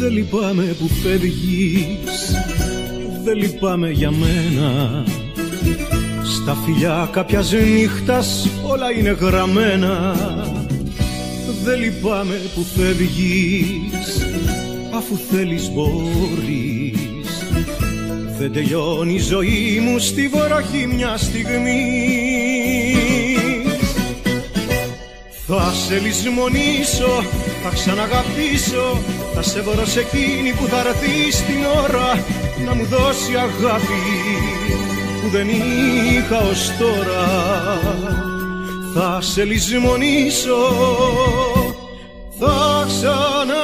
Δεν λυπάμαι που φεύγεις, δεν λυπάμαι για μένα. Στα φιλιά κάποιας νύχτας όλα είναι γραμμένα. Δεν λυπάμαι που φεύγεις, αφού θέλεις μπορείς. Δεν τελειώνει η ζωή μου στη βροχή μια στιγμή. Θα σε λησμονήσω, θα ξαναγαπήσω, θα σε βρω σε εκείνη που θα έρθει στην ώρα να μου δώσει αγάπη που δεν είχα ως τώρα. Θα σε λησμονήσω, θα ξαναγαπήσω.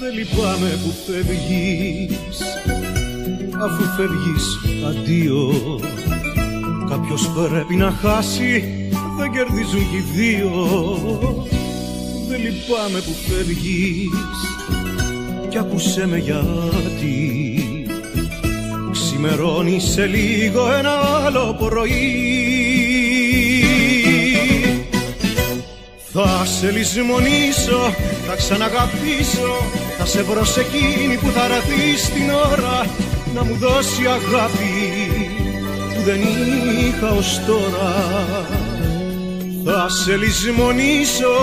Δεν λυπάμαι που φεύγεις, αφού φεύγεις αντίο. Κάποιος πρέπει να χάσει, δεν κερδίζουν κι οι δύο. Δεν λυπάμαι που φεύγεις, κι άκουσέ με γιατί. Ξημερώνει σε λίγο ένα άλλο πρωί. Θα σε λησμονήσω, θα ξαναγαπήσω, θα σε βρω σε εκείνη που θα έρθει στην ώρα να μου δώσει αγάπη που δεν είχα ως τώρα. Θα σε λησμονήσω.